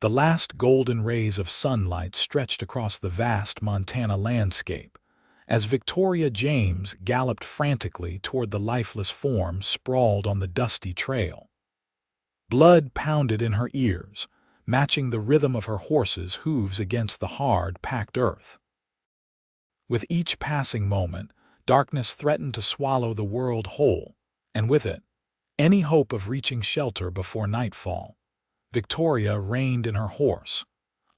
The last golden rays of sunlight stretched across the vast Montana landscape, as Victoria James galloped frantically toward the lifeless form sprawled on the dusty trail. Blood pounded in her ears, matching the rhythm of her horse's hooves against the hard, packed earth. With each passing moment, darkness threatened to swallow the world whole, and with it, any hope of reaching shelter before nightfall. Victoria reined in her horse,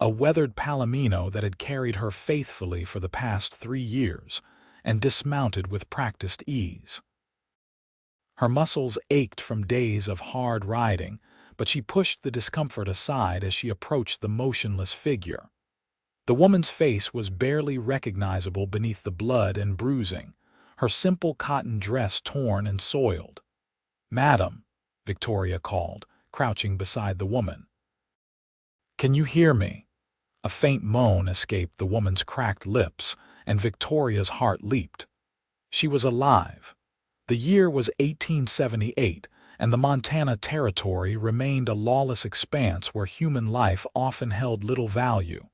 a weathered palomino that had carried her faithfully for the past 3 years, and dismounted with practiced ease. Her muscles ached from days of hard riding, but she pushed the discomfort aside as she approached the motionless figure. The woman's face was barely recognizable beneath the blood and bruising, her simple cotton dress torn and soiled. "Madam," Victoria called, crouching beside the woman. "Can you hear me?" A faint moan escaped the woman's cracked lips, and Victoria's heart leaped. She was alive. The year was 1878, and the Montana Territory remained a lawless expanse where human life often held little value.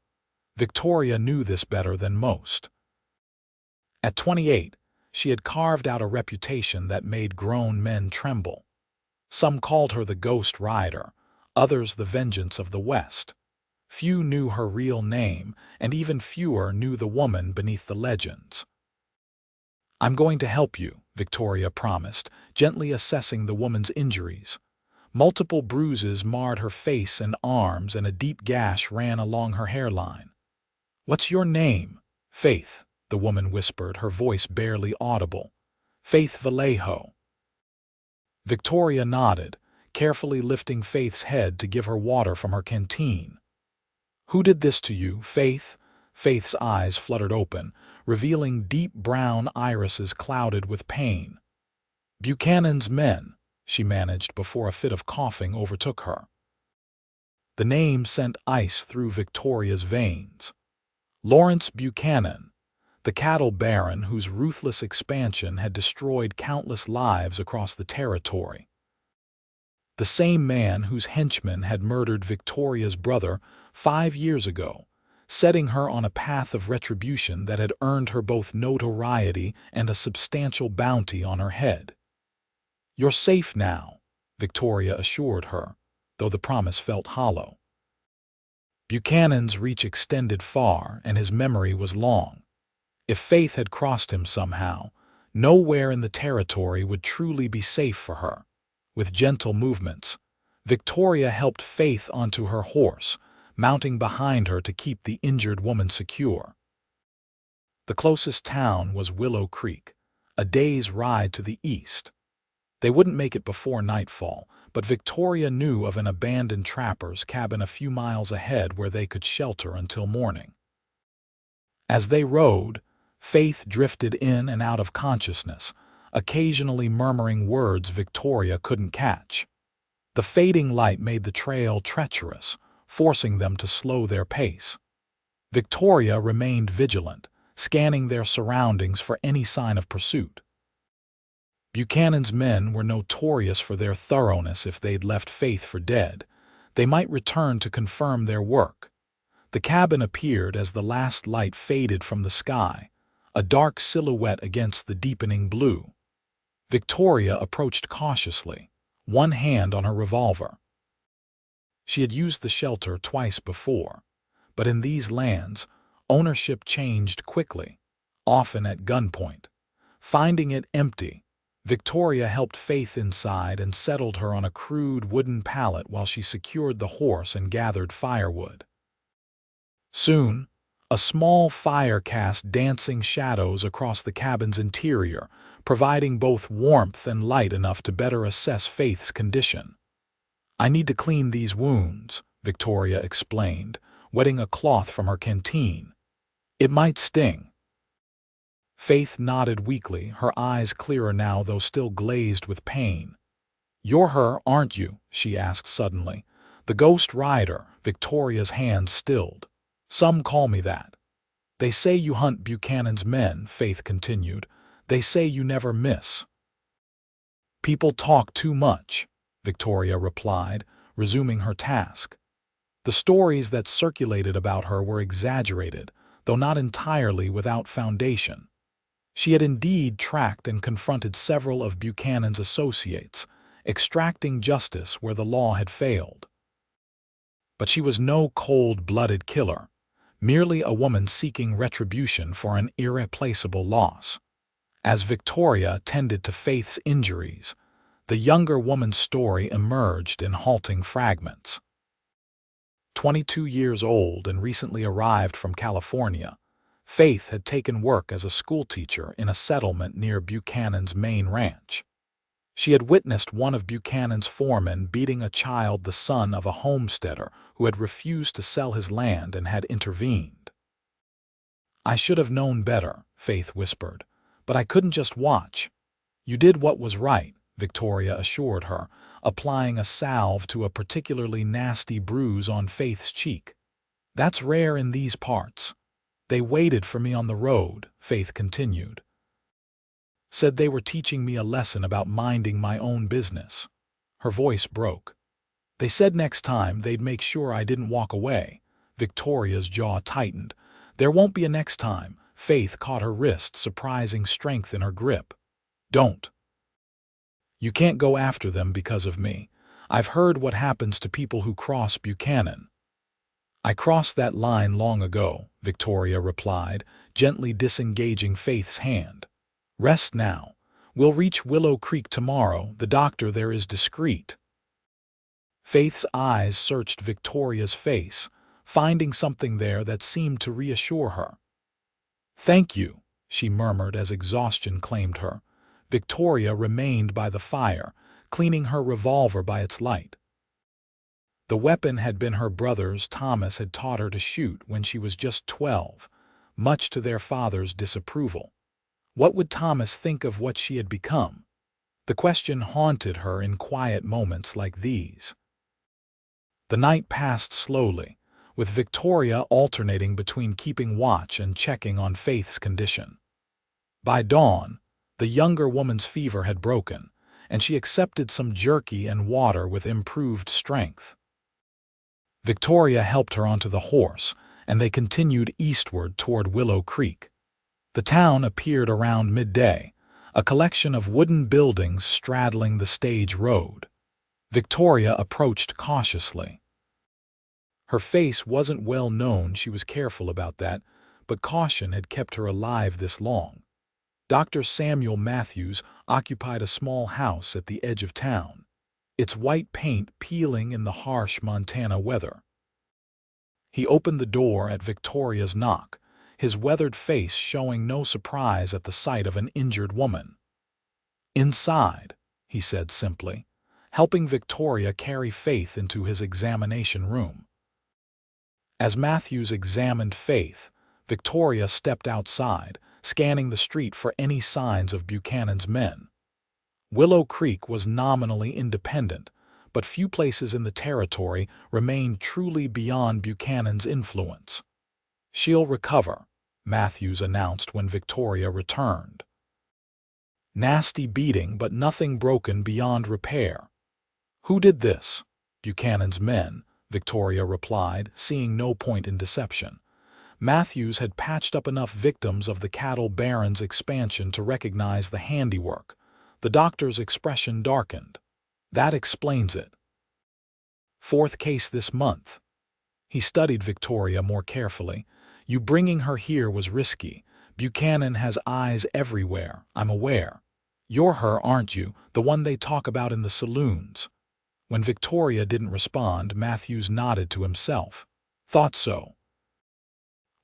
Victoria knew this better than most. At 28, she had carved out a reputation that made grown men tremble. Some called her the Ghost Rider, others the Vengeance of the West. Few knew her real name, and even fewer knew the woman beneath the legends. "I'm going to help you," Victoria promised, gently assessing the woman's injuries. Multiple bruises marred her face and arms, and a deep gash ran along her hairline. "What's your name?" "Faith," the woman whispered, her voice barely audible. "Faith Vallejo." Victoria nodded, carefully lifting Faith's head to give her water from her canteen. "Who did this to you, Faith?" Faith's eyes fluttered open, revealing deep brown irises clouded with pain. "Buchanan's men," she managed before a fit of coughing overtook her. The name sent ice through Victoria's veins. Lawrence Buchanan, the cattle baron whose ruthless expansion had destroyed countless lives across the territory. The same man whose henchmen had murdered Victoria's brother 5 years ago, setting her on a path of retribution that had earned her both notoriety and a substantial bounty on her head. "You're safe now," Victoria assured her, though the promise felt hollow. Buchanan's reach extended far, and his memory was long. If Faith had crossed him somehow, nowhere in the territory would truly be safe for her. With gentle movements, Victoria helped Faith onto her horse, mounting behind her to keep the injured woman secure. The closest town was Willow Creek, a day's ride to the east. They wouldn't make it before nightfall, but Victoria knew of an abandoned trapper's cabin a few miles ahead where they could shelter until morning. As they rode, Faith drifted in and out of consciousness, occasionally murmuring words Victoria couldn't catch. The fading light made the trail treacherous, forcing them to slow their pace. Victoria remained vigilant, scanning their surroundings for any sign of pursuit. Buchanan's men were notorious for their thoroughness. If they'd left Faith for dead, they might return to confirm their work. The cabin appeared as the last light faded from the sky, a dark silhouette against the deepening blue. Victoria approached cautiously, one hand on her revolver. She had used the shelter twice before, but in these lands, ownership changed quickly, often at gunpoint. Finding it empty, Victoria helped Faith inside and settled her on a crude wooden pallet while she secured the horse and gathered firewood. Soon, a small fire cast dancing shadows across the cabin's interior, providing both warmth and light enough to better assess Faith's condition. "I need to clean these wounds," Victoria explained, wetting a cloth from her canteen. "It might sting." Faith nodded weakly, her eyes clearer now though still glazed with pain. "You're her, aren't you?" she asked suddenly. "The Ghost Rider." Victoria's hand stilled. "Some call me that." "They say you hunt Buchanan's men," Faith continued. "They say you never miss." "People talk too much," Victoria replied, resuming her task. The stories that circulated about her were exaggerated, though not entirely without foundation. She had indeed tracked and confronted several of Buchanan's associates, extracting justice where the law had failed. But she was no cold-blooded killer, merely a woman seeking retribution for an irreplaceable loss. As Victoria tended to Faith's injuries, the younger woman's story emerged in halting fragments. 22 years old and recently arrived from California, Faith had taken work as a schoolteacher in a settlement near Buchanan's main ranch. She had witnessed one of Buchanan's foremen beating a child, the son of a homesteader who had refused to sell his land and had intervened. "I should have known better," Faith whispered, "but I couldn't just watch." "You did what was right," Victoria assured her, applying a salve to a particularly nasty bruise on Faith's cheek. "That's rare in these parts." "They waited for me on the road," Faith continued. "Said they were teaching me a lesson about minding my own business." Her voice broke. "They said next time they'd make sure I didn't walk away." Victoria's jaw tightened. "There won't be a next time." Faith caught her wrist, surprising strength in her grip. "Don't. You can't go after them because of me. I've heard what happens to people who cross Buchanan." "I crossed that line long ago," Victoria replied, gently disengaging Faith's hand. "Rest now. We'll reach Willow Creek tomorrow. The doctor there is discreet." Faith's eyes searched Victoria's face, finding something there that seemed to reassure her. "Thank you," she murmured as exhaustion claimed her. Victoria remained by the fire, cleaning her revolver by its light. The weapon had been her brother's. Thomas had taught her to shoot when she was just 12, much to their father's disapproval. What would Thomas think of what she had become? The question haunted her in quiet moments like these. The night passed slowly, with Victoria alternating between keeping watch and checking on Faith's condition. By dawn, the younger woman's fever had broken, and she accepted some jerky and water with improved strength. Victoria helped her onto the horse, and they continued eastward toward Willow Creek. The town appeared around midday, a collection of wooden buildings straddling the stage road. Victoria approached cautiously. Her face wasn't well known, she was careful about that, but caution had kept her alive this long. Dr. Samuel Matthews occupied a small house at the edge of town, its white paint peeling in the harsh Montana weather. He opened the door at Victoria's knock, his weathered face showing no surprise at the sight of an injured woman. "Inside," he said simply, helping Victoria carry Faith into his examination room. As Matthews examined Faith, Victoria stepped outside, scanning the street for any signs of Buchanan's men. Willow Creek was nominally independent, but few places in the territory remained truly beyond Buchanan's influence. "She'll recover," Matthews announced when Victoria returned. "Nasty beating, but nothing broken beyond repair." "Who did this?" "Buchanan's men," Victoria replied, seeing no point in deception. Matthews had patched up enough victims of the cattle baron's expansion to recognize the handiwork. The doctor's expression darkened. "That explains it." "Fourth case this month." He studied Victoria more carefully. "You bringing her here was risky. Buchanan has eyes everywhere, I'm aware. You're her, aren't you, the one they talk about in the saloons?" When Victoria didn't respond, Matthews nodded to himself. "Thought so."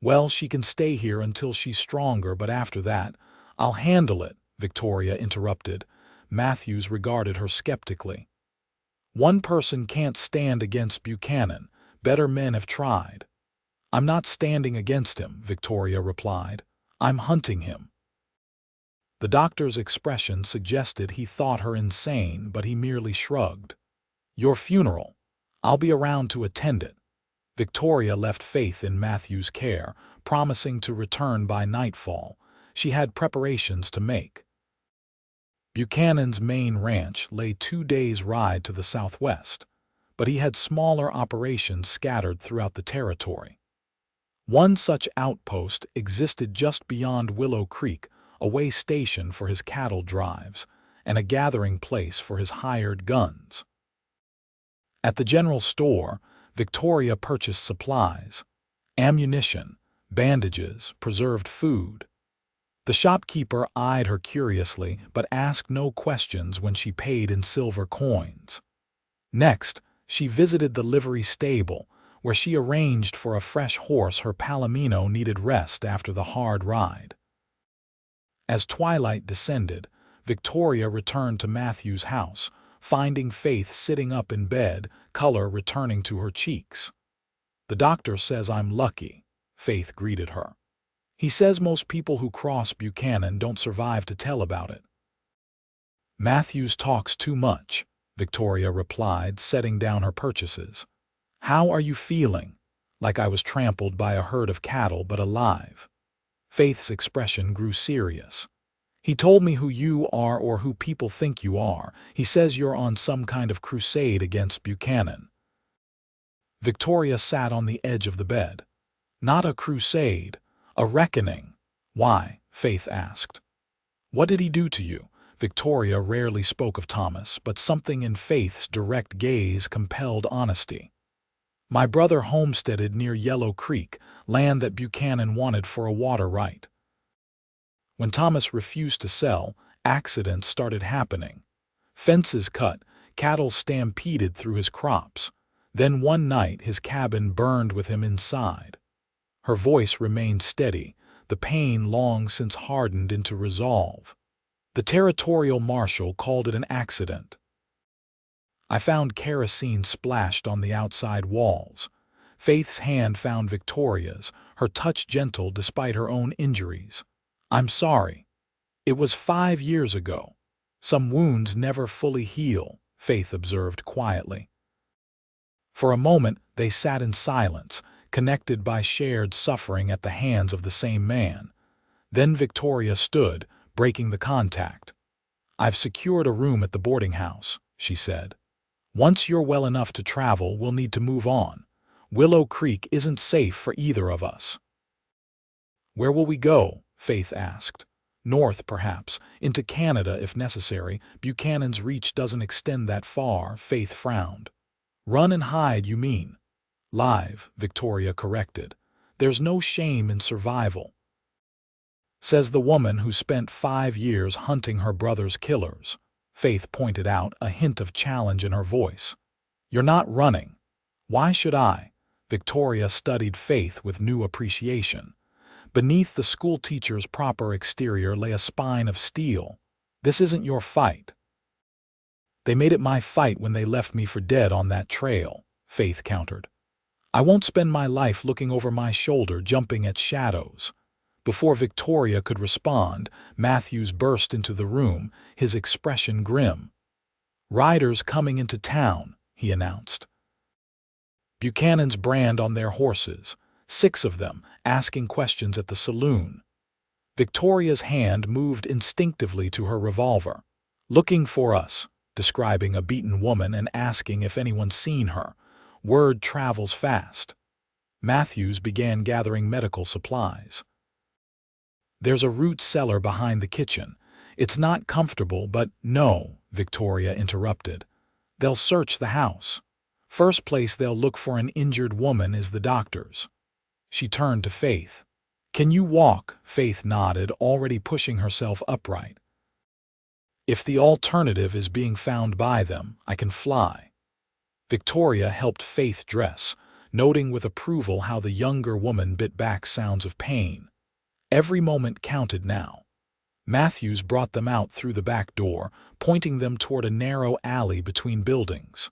"Well, she can stay here until she's stronger, but after that, I'll handle it," Victoria interrupted. Matthews regarded her skeptically. "One person can't stand against Buchanan. Better men have tried." "I'm not standing against him," Victoria replied. "I'm hunting him." The doctor's expression suggested he thought her insane, but he merely shrugged. "Your funeral. I'll be around to attend it." Victoria left Faith in Matthew's care, promising to return by nightfall. She had preparations to make. Buchanan's main ranch lay 2 days' ride to the southwest, but he had smaller operations scattered throughout the territory. One such outpost existed just beyond Willow Creek, a way station for his cattle drives, and a gathering place for his hired guns. At the general store, Victoria purchased supplies, ammunition, bandages, preserved food. The shopkeeper eyed her curiously but asked no questions when she paid in silver coins. Next, she visited the livery stable, where she arranged for a fresh horse her palomino needed rest after the hard ride. As twilight descended, Victoria returned to Matthew's house, finding Faith sitting up in bed, color returning to her cheeks. "The doctor says I'm lucky," Faith greeted her. "He says most people who cross Buchanan don't survive to tell about it." "Matthews talks too much," Victoria replied, setting down her purchases. "How are you feeling?" "Like I was trampled by a herd of cattle, but alive." Faith's expression grew serious. "He told me who you are or who people think you are. He says you're on some kind of crusade against Buchanan." Victoria sat on the edge of the bed. "Not a crusade, a reckoning." "Why?" Faith asked. "What did he do to you?" Victoria rarely spoke of Thomas, but something in Faith's direct gaze compelled honesty. "My brother homesteaded near Yellow Creek, land that Buchanan wanted for a water right. When Thomas refused to sell, accidents started happening. Fences cut, cattle stampeded through his crops. Then one night his cabin burned with him inside." Her voice remained steady, the pain long since hardened into resolve. "The territorial marshal called it an accident. I found kerosene splashed on the outside walls." Faith's hand found Victoria's, her touch gentle despite her own injuries. "I'm sorry. It was 5 years ago. Some wounds never fully heal," Faith observed quietly. For a moment they sat in silence, connected by shared suffering at the hands of the same man. Then Victoria stood, breaking the contact. "I've secured a room at the boarding house," she said. "Once you're well enough to travel, we'll need to move on. Willow Creek isn't safe for either of us." "Where will we go?" Faith asked. "North, perhaps, into Canada if necessary. Buchanan's reach doesn't extend that far," Faith frowned. "Run and hide, you mean?" "Live," Victoria corrected. "There's no shame in survival." "Says the woman who spent 5 years hunting her brother's killers," Faith pointed out, a hint of challenge in her voice. "You're not running." "Why should I?" Victoria studied Faith with new appreciation. Beneath the schoolteacher's proper exterior lay a spine of steel. "This isn't your fight." "They made it my fight when they left me for dead on that trail," Faith countered. "I won't spend my life looking over my shoulder jumping at shadows." Before Victoria could respond, Matthews burst into the room, his expression grim. "Riders coming into town," he announced. "Buchanan's brand on their horses, 6 of them, asking questions at the saloon." Victoria's hand moved instinctively to her revolver. "Looking for us," describing a beaten woman and asking if anyone's seen her. Word travels fast. Matthews began gathering medical supplies. "There's a root cellar behind the kitchen. It's not comfortable, but—" "No," Victoria interrupted. "They'll search the house. First place they'll look for an injured woman is the doctor's." She turned to Faith. "Can you walk?" Faith nodded, already pushing herself upright. "If the alternative is being found by them, I can fly." Victoria helped Faith dress, noting with approval how the younger woman bit back sounds of pain. Every moment counted now. Matthews brought them out through the back door, pointing them toward a narrow alley between buildings.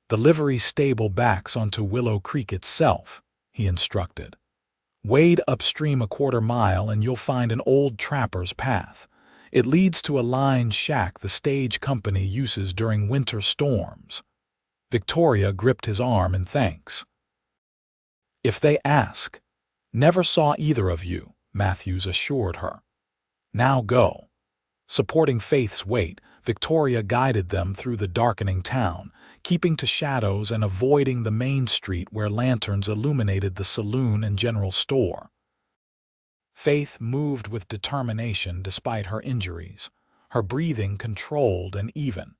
"The livery stable backs onto Willow Creek itself," he instructed. "Wade upstream a 1/4 mile and you'll find an old trapper's path. It leads to a lined shack the stage company uses during winter storms." Victoria gripped his arm in thanks. "If they ask." "Never saw either of you," Matthews assured her. "Now go." Supporting Faith's weight, Victoria guided them through the darkening town, keeping to shadows and avoiding the main street where lanterns illuminated the saloon and general store. Faith moved with determination despite her injuries, her breathing controlled and even.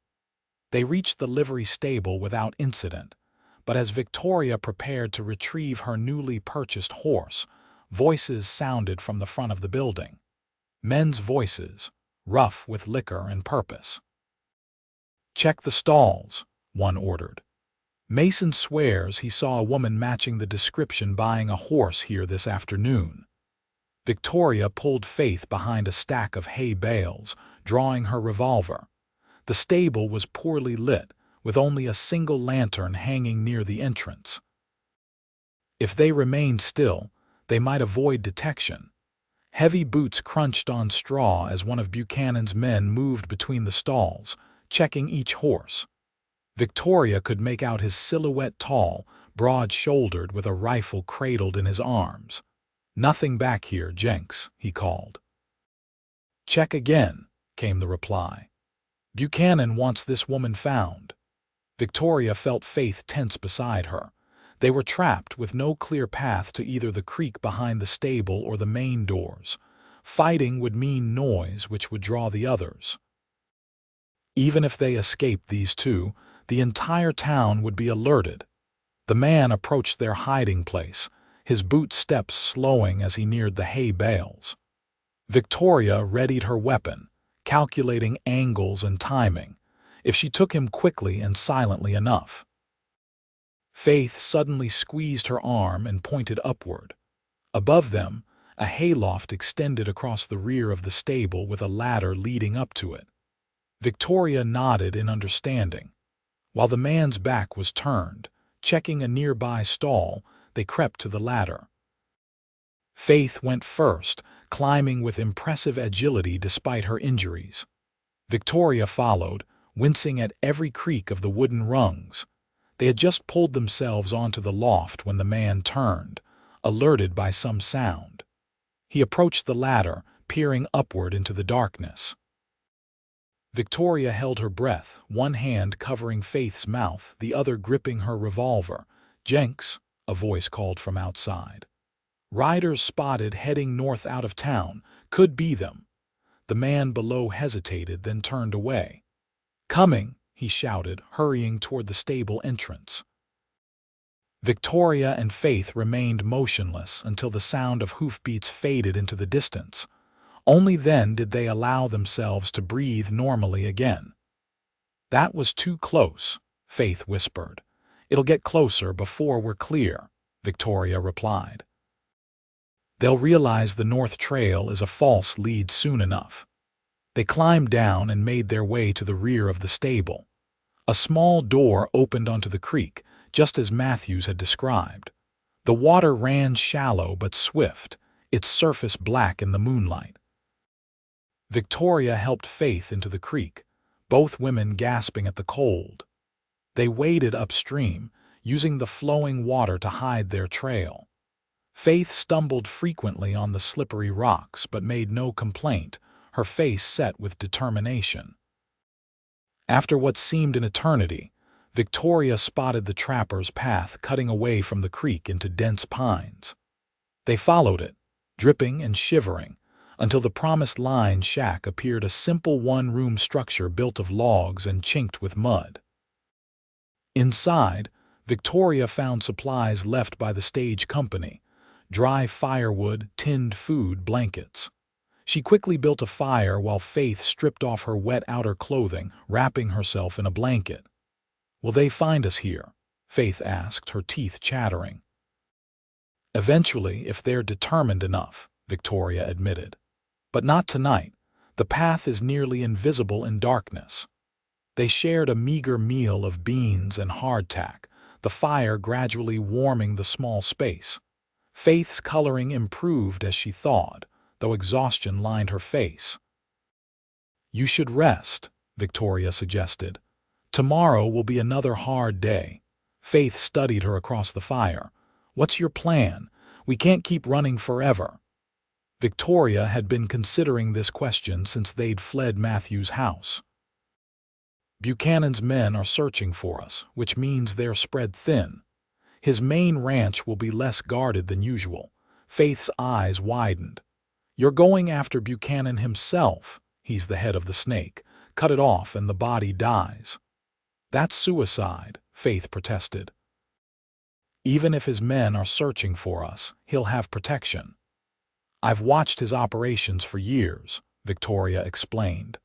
They reached the livery stable without incident, but as Victoria prepared to retrieve her newly purchased horse, voices sounded from the front of the building. Men's voices, rough with liquor and purpose. "Check the stalls," one ordered. "Mason swears he saw a woman matching the description buying a horse here this afternoon." Victoria pulled Faith behind a stack of hay bales, drawing her revolver. The stable was poorly lit, with only a single lantern hanging near the entrance. If they remained still, they might avoid detection. Heavy boots crunched on straw as one of Buchanan's men moved between the stalls, checking each horse. Victoria could make out his silhouette, tall, broad-shouldered, with a rifle cradled in his arms. "Nothing back here, Jenks," he called. "Check again," came the reply. "Buchanan wants this woman found." Victoria felt Faith tense beside her. They were trapped with no clear path to either the creek behind the stable or the main doors. Fighting would mean noise, which would draw the others. Even if they escaped these two, the entire town would be alerted. The man approached their hiding place, his boot steps slowing as he neared the hay bales. Victoria readied her weapon, calculating angles and timing, if she took him quickly and silently enough. Faith suddenly squeezed her arm and pointed upward. Above them, a hayloft extended across the rear of the stable with a ladder leading up to it. Victoria nodded in understanding. While the man's back was turned, checking a nearby stall, they crept to the ladder. Faith went first, climbing with impressive agility despite her injuries. Victoria followed, wincing at every creak of the wooden rungs. They had just pulled themselves onto the loft when the man turned, alerted by some sound. He approached the ladder, peering upward into the darkness. Victoria held her breath, one hand covering Faith's mouth, the other gripping her revolver. "Jenks," a voice called from outside. "Riders spotted heading north out of town. Could be them." The man below hesitated, then turned away. "Coming," he shouted, hurrying toward the stable entrance. Victoria and Faith remained motionless until the sound of hoofbeats faded into the distance. Only then did they allow themselves to breathe normally again. "That was too close," Faith whispered. "It'll get closer before we're clear," Victoria replied. "They'll realize the North Trail is a false lead soon enough." They climbed down and made their way to the rear of the stable. A small door opened onto the creek, just as Matthews had described. The water ran shallow but swift, its surface black in the moonlight. Victoria helped Faith into the creek, both women gasping at the cold. They waded upstream, using the flowing water to hide their trail. Faith stumbled frequently on the slippery rocks but made no complaint, her face set with determination. After what seemed an eternity, Victoria spotted the trapper's path cutting away from the creek into dense pines. They followed it, dripping and shivering, until the promised line shack appeared, a simple one-room structure built of logs and chinked with mud. Inside, Victoria found supplies left by the stage company: dry firewood, tinned food, blankets. She quickly built a fire while Faith stripped off her wet outer clothing, wrapping herself in a blanket. "Will they find us here?" Faith asked, her teeth chattering. "Eventually, if they're determined enough," Victoria admitted. "But not tonight. The path is nearly invisible in darkness." They shared a meager meal of beans and hardtack, the fire gradually warming the small space. Faith's coloring improved as she thawed, though exhaustion lined her face. "You should rest," Victoria suggested. "Tomorrow will be another hard day." Faith studied her across the fire. "What's your plan? We can't keep running forever." Victoria had been considering this question since they'd fled Matthew's house. Buchanan's men are searching for us, which means they're spread thin. His main ranch will be less guarded than usual. Faith's eyes widened. You're going after Buchanan himself. He's the head of the snake. Cut it off and the body dies. That's suicide, Faith protested. Even if his men are searching for us, he'll have protection. I've watched his operations for years, Victoria explained.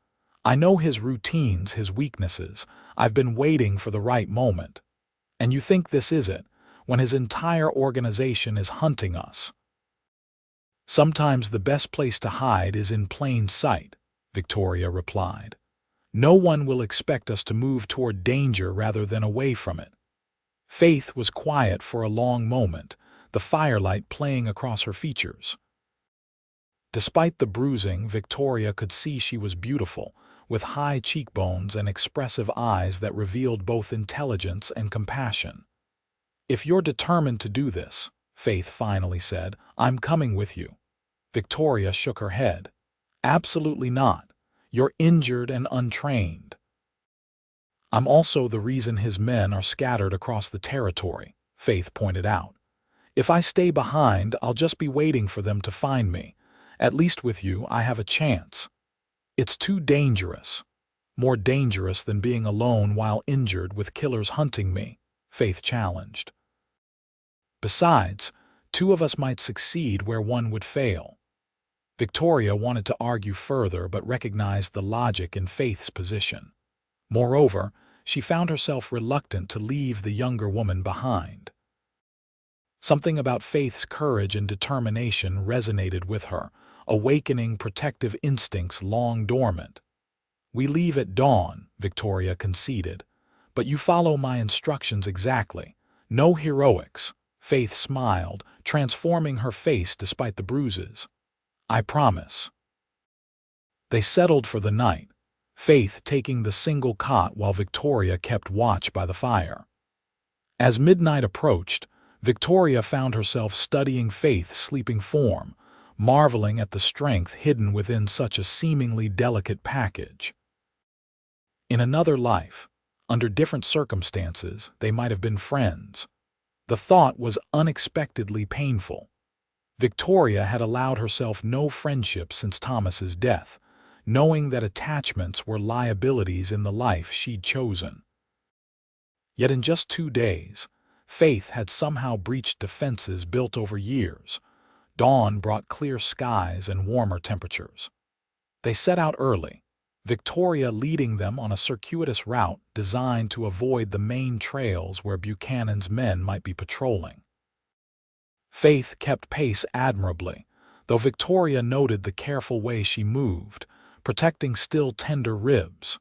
I know his routines, his weaknesses. I've been waiting for the right moment. And you think this is it, when his entire organization is hunting us? Sometimes the best place to hide is in plain sight, Victoria replied. No one will expect us to move toward danger rather than away from it. Faith was quiet for a long moment, the firelight playing across her features. Despite the bruising, Victoria could see she was beautiful, with high cheekbones and expressive eyes that revealed both intelligence and compassion. If you're determined to do this, Faith finally said, I'm coming with you. Victoria shook her head. Absolutely not. You're injured and untrained. I'm also the reason his men are scattered across the territory, Faith pointed out. If I stay behind, I'll just be waiting for them to find me. At least with you, I have a chance. It's too dangerous. More dangerous than being alone while injured with killers hunting me, Faith challenged. Besides, two of us might succeed where one would fail. Victoria wanted to argue further but recognized the logic in Faith's position. Moreover, she found herself reluctant to leave the younger woman behind. Something about Faith's courage and determination resonated with her, awakening protective instincts long dormant. We leave at dawn, Victoria conceded. But you follow my instructions exactly. No heroics. Faith smiled, transforming her face despite the bruises. I promise. They settled for the night, Faith taking the single cot while Victoria kept watch by the fire. As midnight approached, Victoria found herself studying Faith's sleeping form, marveling at the strength hidden within such a seemingly delicate package. In another life, under different circumstances, they might have been friends. The thought was unexpectedly painful. Victoria had allowed herself no friendship since Thomas's death, knowing that attachments were liabilities in the life she'd chosen. Yet in just 2 days, Faith had somehow breached defenses built over years. Dawn brought clear skies and warmer temperatures. They set out early, Victoria leading them on a circuitous route designed to avoid the main trails where Buchanan's men might be patrolling. Faith kept pace admirably, though Victoria noted the careful way she moved, protecting still tender ribs.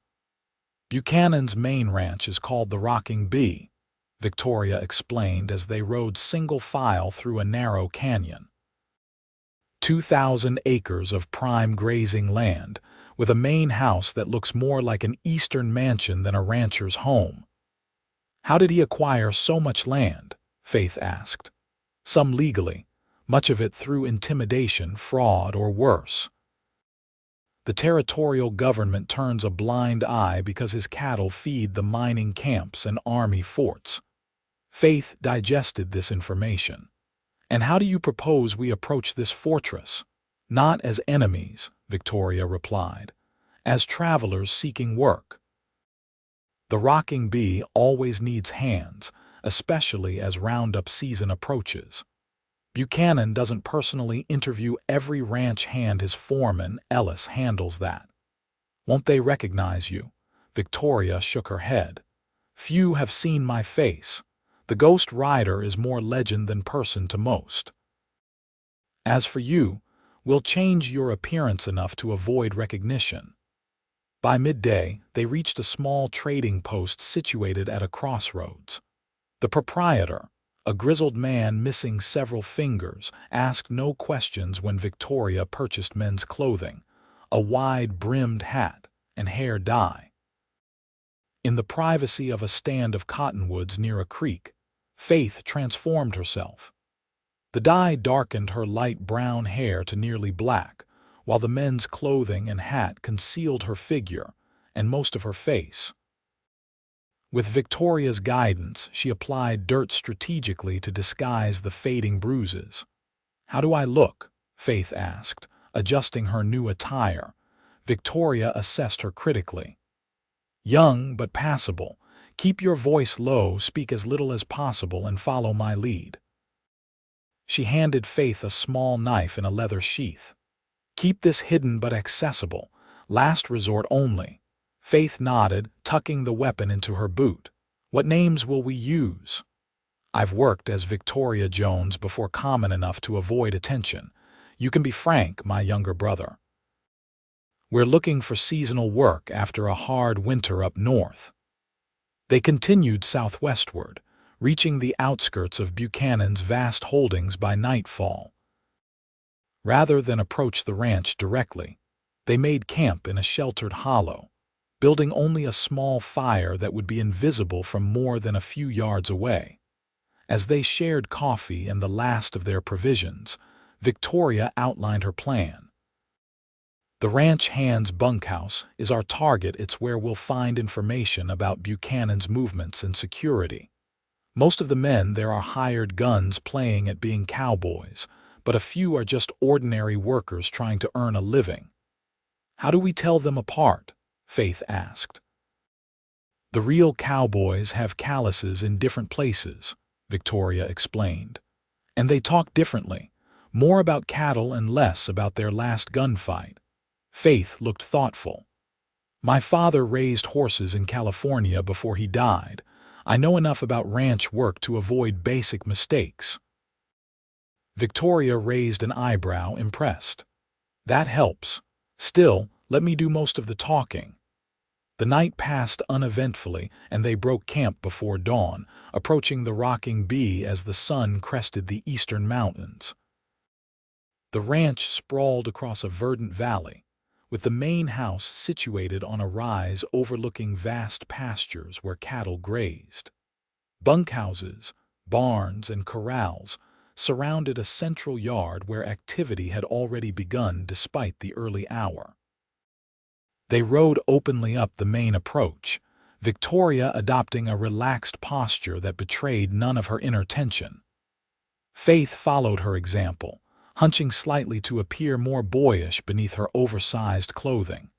Buchanan's main ranch is called the Rocking Bee, Victoria explained as they rode single file through a narrow canyon. 2,000 acres of prime grazing land, with a main house that looks more like an eastern mansion than a rancher's home. How did he acquire so much land? Faith asked. Some legally, much of it through intimidation, fraud, or worse. The territorial government turns a blind eye because his cattle feed the mining camps and army forts. Faith digested this information. And how do you propose we approach this fortress? Not as enemies, Victoria replied, as travelers seeking work. The Rocking Bee always needs hands, especially as roundup season approaches. Buchanan doesn't personally interview every ranch hand. His foreman, Ellis, handles that. Won't they recognize you? Victoria shook her head. Few have seen my face. The Ghost Rider is more legend than person to most. As for you, we'll change your appearance enough to avoid recognition. By midday, they reached a small trading post situated at a crossroads. The proprietor, a grizzled man missing several fingers, asked no questions when Victoria purchased men's clothing, a wide-brimmed hat, and hair dye. In the privacy of a stand of cottonwoods near a creek, Faith transformed herself. The dye darkened her light brown hair to nearly black, while the men's clothing and hat concealed her figure and most of her face. With Victoria's guidance, she applied dirt strategically to disguise the fading bruises. "How do I look?" Faith asked, adjusting her new attire. Victoria assessed her critically. "Young but passable. Keep your voice low, speak as little as possible, and follow my lead." She handed Faith a small knife in a leather sheath. "Keep this hidden but accessible. Last resort only." Faith nodded, tucking the weapon into her boot. "What names will we use?" "I've worked as Victoria Jones before, common enough to avoid attention. You can be Frank, my younger brother. We're looking for seasonal work after a hard winter up north." They continued southwestward, reaching the outskirts of Buchanan's vast holdings by nightfall. Rather than approach the ranch directly, they made camp in a sheltered hollow, building only a small fire that would be invisible from more than a few yards away. As they shared coffee and the last of their provisions, Victoria outlined her plan. "The ranch hand's bunkhouse is our target. It's where we'll find information about Buchanan's movements and security. Most of the men there are hired guns playing at being cowboys, but a few are just ordinary workers trying to earn a living." "How do we tell them apart?" Faith asked. "The real cowboys have calluses in different places," Victoria explained. "And they talk differently, more about cattle and less about their last gunfight." Faith looked thoughtful. "My father raised horses in California before he died. I know enough about ranch work to avoid basic mistakes." Victoria raised an eyebrow, impressed. "That helps. Still, let me do most of the talking." The night passed uneventfully, and they broke camp before dawn, approaching the Rocking Bee as the sun crested the eastern mountains. The ranch sprawled across a verdant valley, with the main house situated on a rise overlooking vast pastures where cattle grazed. Bunkhouses, barns, and corrals surrounded a central yard where activity had already begun despite the early hour. They rode openly up the main approach, Victoria adopting a relaxed posture that betrayed none of her inner tension. Faith followed her example, hunching slightly to appear more boyish beneath her oversized clothing.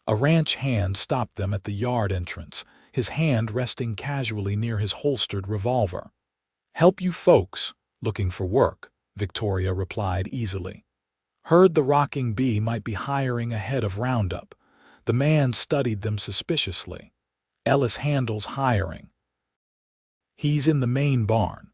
A ranch hand stopped them at the yard entrance, his hand resting casually near his holstered revolver. "Help you folks, looking for work," Victoria replied easily. "Heard the Rocking Bee might be hiring ahead of Roundup." The man studied them suspiciously. "Ellis handles hiring. He's in the main barn."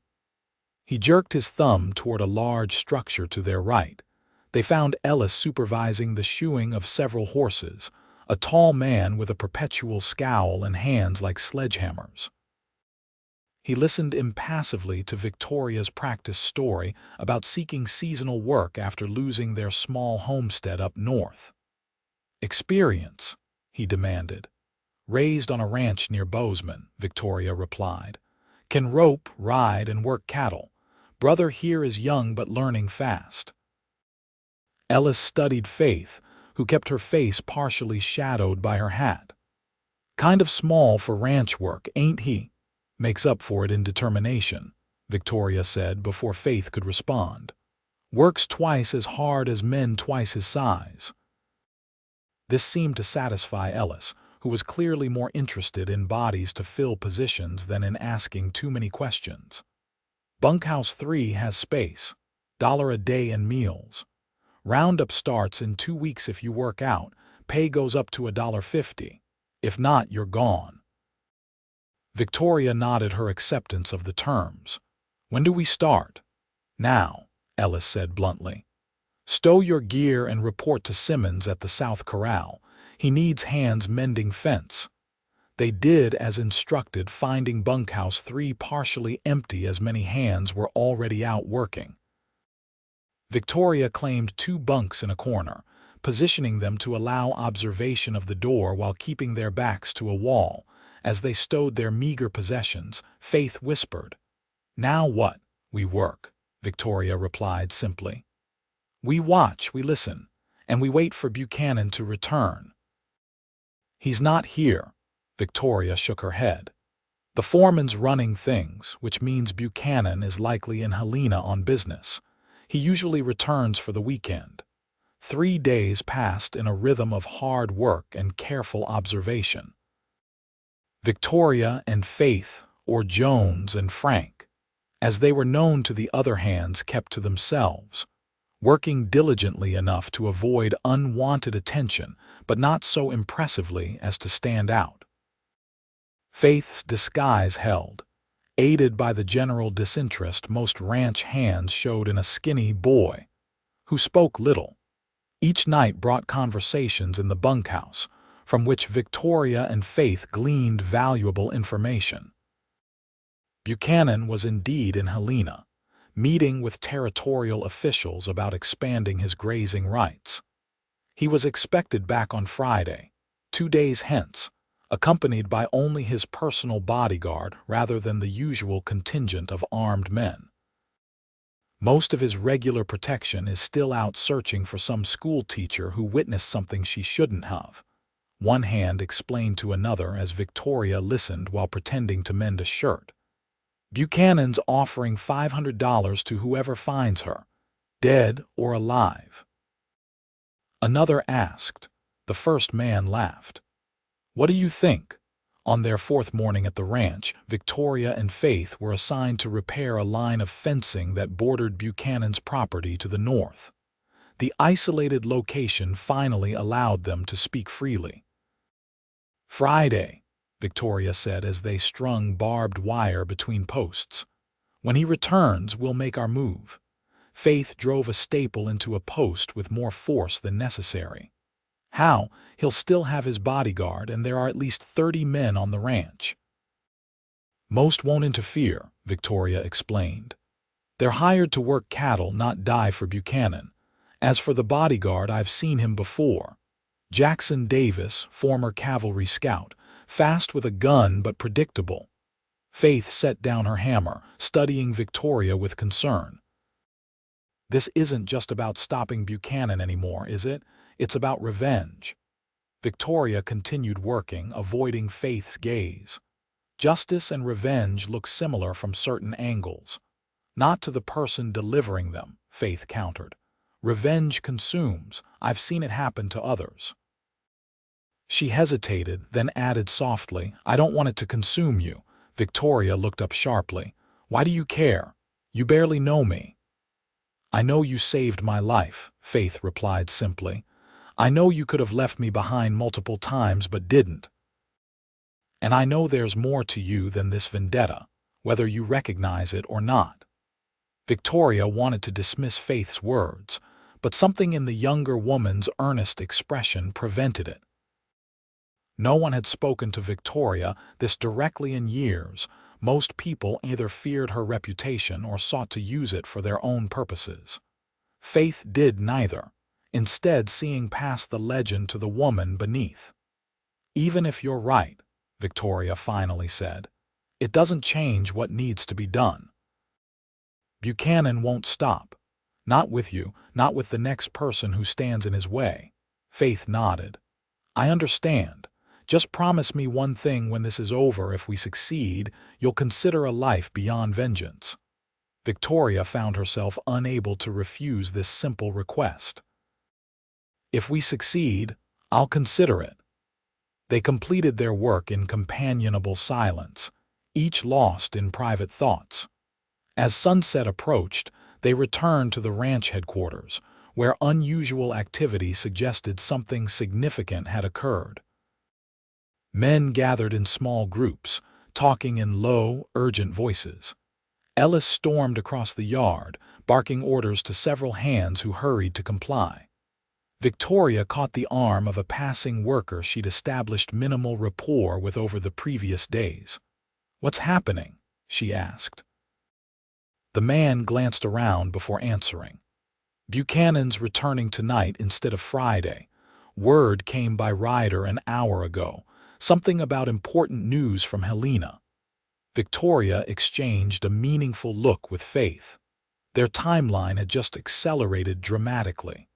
He jerked his thumb toward a large structure to their right. They found Ellis supervising the shoeing of several horses, a tall man with a perpetual scowl and hands like sledgehammers. He listened impassively to Victoria's practice story about seeking seasonal work after losing their small homestead up north. "Experience?" he demanded. "Raised on a ranch near Bozeman," Victoria replied. "Can rope, ride, and work cattle. Brother here is young but learning fast." Ellis studied Faith, who kept her face partially shadowed by her hat. "Kind of small for ranch work, ain't he?" "Makes up for it in determination," Victoria said before Faith could respond. "Works twice as hard as men twice his size." This seemed to satisfy Ellis, who was clearly more interested in bodies to fill positions than in asking too many questions. "Bunkhouse 3 has space. $1 a day and meals. Roundup starts in 2 weeks if you work out. Pay goes up to $1.50. If not, you're gone." Victoria nodded her acceptance of the terms. "When do we start?" "Now," Ellis said bluntly. "Stow your gear and report to Simmons at the South Corral. He needs hands mending fence." They did as instructed, finding Bunkhouse 3 partially empty as many hands were already out working. Victoria claimed 2 bunks in a corner, positioning them to allow observation of the door while keeping their backs to a wall. As they stowed their meager possessions, Faith whispered. "Now what?" "We work," Victoria replied simply. "We watch, we listen, and we wait for Buchanan to return." "He's not here," Victoria shook her head. The foreman's running things, which means Buchanan is likely in Helena on business. He usually returns for the weekend. 3 days passed in a rhythm of hard work and careful observation. Victoria and Faith, or Jones and Frank, as they were known to the other hands, kept to themselves, working diligently enough to avoid unwanted attention, but not so impressively as to stand out. Faith's disguise held, aided by the general disinterest most ranch hands showed in a skinny boy, who spoke little. Each night brought conversations in the bunkhouse, from which Victoria and Faith gleaned valuable information. Buchanan was indeed in Helena, meeting with territorial officials about expanding his grazing rights. He was expected back on Friday, 2 days hence, accompanied by only his personal bodyguard rather than the usual contingent of armed men. Most of his regular protection is still out searching for some schoolteacher who witnessed something she shouldn't have. One hand explained to another as Victoria listened while pretending to mend a shirt. Buchanan's offering $500 to whoever finds her, dead or alive. Another asked. The first man laughed. What do you think? On their 4th morning at the ranch, Victoria and Faith were assigned to repair a line of fencing that bordered Buchanan's property to the north. The isolated location finally allowed them to speak freely. Friday, Victoria said as they strung barbed wire between posts. When he returns, we'll make our move. Faith drove a staple into a post with more force than necessary. How? He'll still have his bodyguard, and there are at least 30 men on the ranch. Most won't interfere, Victoria explained. They're hired to work cattle, not die for Buchanan. As for the bodyguard, I've seen him before. Jackson Davis, former cavalry scout, fast with a gun but predictable. Faith set down her hammer, studying Victoria with concern. This isn't just about stopping Buchanan anymore, is it? It's about revenge. Victoria continued working, avoiding Faith's gaze. Justice and revenge look similar from certain angles. Not to the person delivering them, Faith countered. Revenge consumes. I've seen it happen to others. She hesitated, then added softly, I don't want it to consume you. Victoria looked up sharply. Why do you care? You barely know me. I know you saved my life, Faith replied simply. I know you could have left me behind multiple times but didn't. And I know there's more to you than this vendetta, whether you recognize it or not. Victoria wanted to dismiss Faith's words, but something in the younger woman's earnest expression prevented it. No one had spoken to Victoria this directly in years. Most people either feared her reputation or sought to use it for their own purposes. Faith did neither, instead seeing past the legend to the woman beneath. Even if you're right, Victoria finally said, it doesn't change what needs to be done. Buchanan won't stop. Not with you, not with the next person who stands in his way. Faith nodded. I understand. Just promise me one thing when this is over. If we succeed, you'll consider a life beyond vengeance. Victoria found herself unable to refuse this simple request. If we succeed, I'll consider it. They completed their work in companionable silence, each lost in private thoughts. As sunset approached, they returned to the ranch headquarters, where unusual activity suggested something significant had occurred. Men gathered in small groups, talking in low, urgent voices. Ellis stormed across the yard, barking orders to several hands who hurried to comply. Victoria caught the arm of a passing worker she'd established minimal rapport with over the previous days. What's happening? She asked. The man glanced around before answering. Buchanan's returning tonight instead of Friday. Word came by rider an hour ago. Something about important news from Helena. Victoria exchanged a meaningful look with Faith. Their timeline had just accelerated dramatically.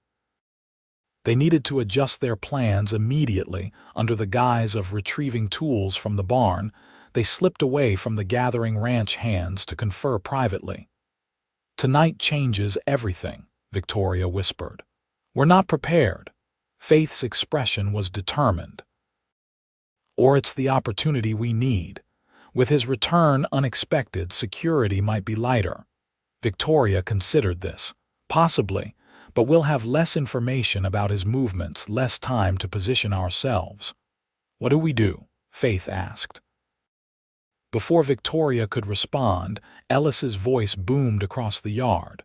They needed to adjust their plans immediately. Under the guise of retrieving tools from the barn, they slipped away from the gathering ranch hands to confer privately. "Tonight changes everything," Victoria whispered. "We're not prepared." Faith's expression was determined. "Or it's the opportunity we need. With his return unexpected, security might be lighter." Victoria considered this. "Possibly, but we'll have less information about his movements, less time to position ourselves." "What do we do?" Faith asked. Before Victoria could respond, Ellis's voice boomed across the yard.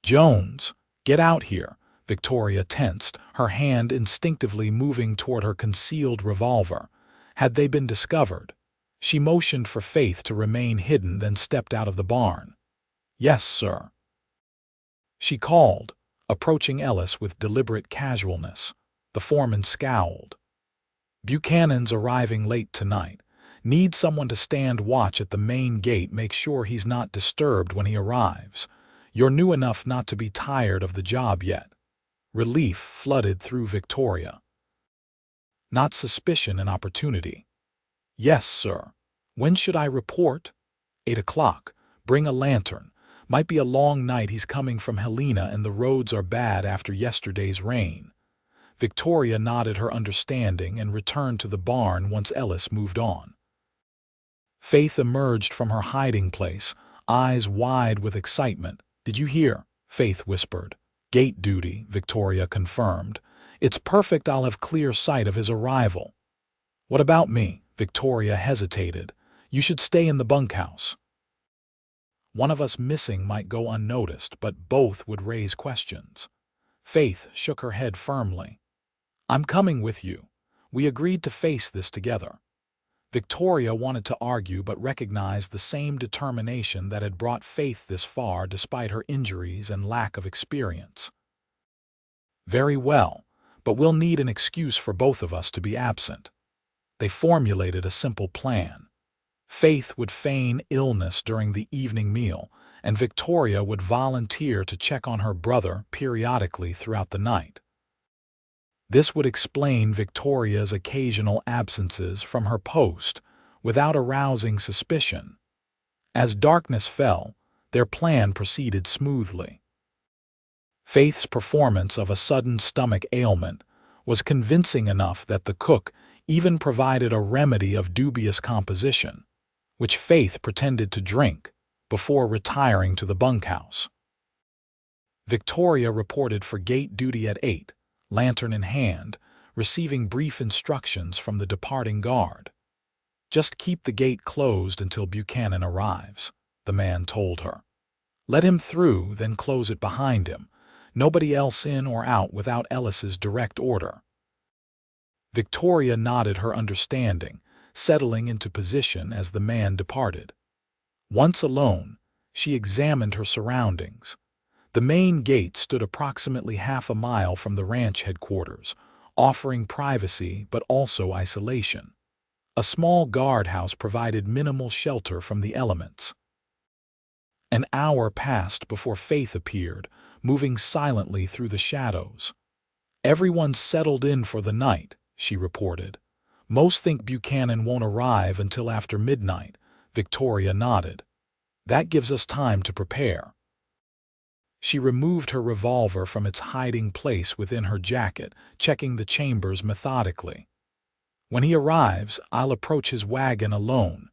"Jones, get out here." Victoria tensed, her hand instinctively moving toward her concealed revolver. Had they been discovered? She motioned for Faith to remain hidden, then stepped out of the barn. "Yes, sir," she called, approaching Ellis with deliberate casualness. The foreman scowled. "Buchanan's arriving late tonight. Need someone to stand watch at the main gate, make sure he's not disturbed when he arrives. You're new enough not to be tired of the job yet." Relief flooded through Victoria. Not suspicion, an opportunity. "Yes, sir. When should I report?" 8 o'clock. Bring a lantern. Might be a long night. He's coming from Helena and the roads are bad after yesterday's rain." Victoria nodded her understanding and returned to the barn once Ellis moved on. Faith emerged from her hiding place, eyes wide with excitement. "Did you hear?" Faith whispered. "Gate duty," Victoria confirmed. "It's perfect. I'll have clear sight of his arrival." "What about me?" Victoria hesitated. "You should stay in the bunkhouse. One of us missing might go unnoticed, but both would raise questions." Faith shook her head firmly. "I'm coming with you. We agreed to face this together." Victoria wanted to argue but recognized the same determination that had brought Faith this far despite her injuries and lack of experience. "Very well, but we'll need an excuse for both of us to be absent." They formulated a simple plan. Faith would feign illness during the evening meal, and Victoria would volunteer to check on her brother periodically throughout the night. This would explain Victoria's occasional absences from her post without arousing suspicion. As darkness fell, their plan proceeded smoothly. Faith's performance of a sudden stomach ailment was convincing enough that the cook even provided a remedy of dubious composition, which Faith pretended to drink before retiring to the bunkhouse. Victoria reported for gate duty at 8, lantern in hand, receiving brief instructions from the departing guard. "Just keep the gate closed until Buchanan arrives," the man told her. "Let him through, then close it behind him. Nobody else in or out without Ellis's direct order." Victoria nodded her understanding, settling into position as the man departed. Once alone, she examined her surroundings. The main gate stood approximately half a mile from the ranch headquarters, offering privacy but also isolation. A small guardhouse provided minimal shelter from the elements. An hour passed before Faith appeared, moving silently through the shadows. "Everyone's settled in for the night," she reported. "Most think Buchanan won't arrive until after midnight." Victoria nodded. "That gives us time to prepare." She removed her revolver from its hiding place within her jacket, checking the chambers methodically. "When he arrives, I'll approach his wagon alone.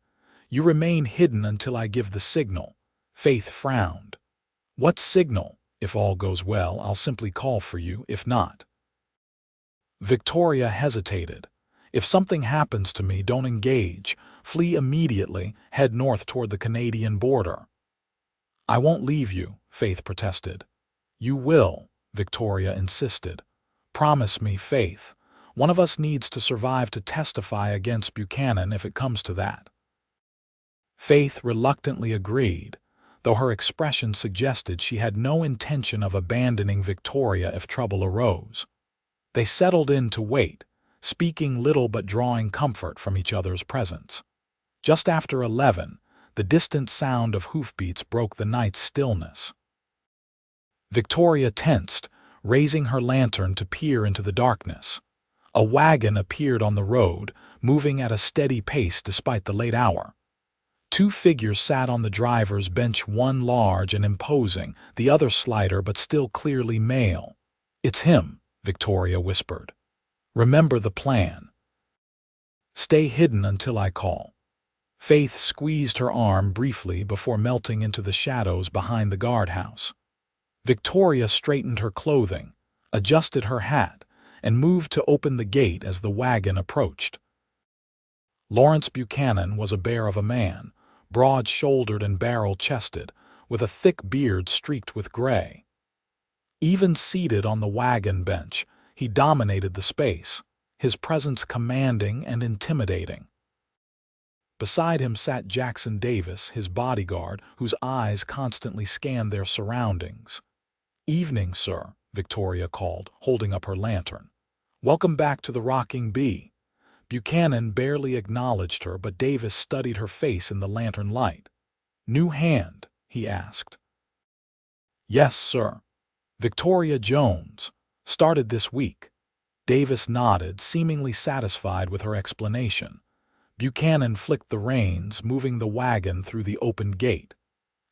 You remain hidden until I give the signal." Faith frowned. "What signal? If all goes well, I'll simply call for you, if not." Victoria hesitated. "If something happens to me, don't engage. Flee immediately, head north toward the Canadian border." "I won't leave you," Faith protested. "You will," Victoria insisted. "Promise me, Faith. One of us needs to survive to testify against Buchanan if it comes to that." Faith reluctantly agreed, though her expression suggested she had no intention of abandoning Victoria if trouble arose. They settled in to wait, speaking little but drawing comfort from each other's presence. Just after 11, the distant sound of hoofbeats broke the night's stillness. Victoria tensed, raising her lantern to peer into the darkness. A wagon appeared on the road, moving at a steady pace despite the late hour. Two figures sat on the driver's bench, one large and imposing, the other slighter but still clearly male. "It's him," Victoria whispered. "Remember the plan. Stay hidden until I call." Faith squeezed her arm briefly before melting into the shadows behind the guardhouse. Victoria straightened her clothing, adjusted her hat, and moved to open the gate as the wagon approached. Lawrence Buchanan was a bear of a man, broad-shouldered and barrel-chested, with a thick beard streaked with gray. Even seated on the wagon bench, he dominated the space, his presence commanding and intimidating. Beside him sat Jackson Davis, his bodyguard, whose eyes constantly scanned their surroundings. "Evening, sir," Victoria called, holding up her lantern. "Welcome back to the Rocking Bee." Buchanan barely acknowledged her, but Davis studied her face in the lantern light. "New hand?" he asked. "Yes, sir. Victoria Jones. Started this week." Davis nodded, seemingly satisfied with her explanation. Buchanan flicked the reins, moving the wagon through the open gate.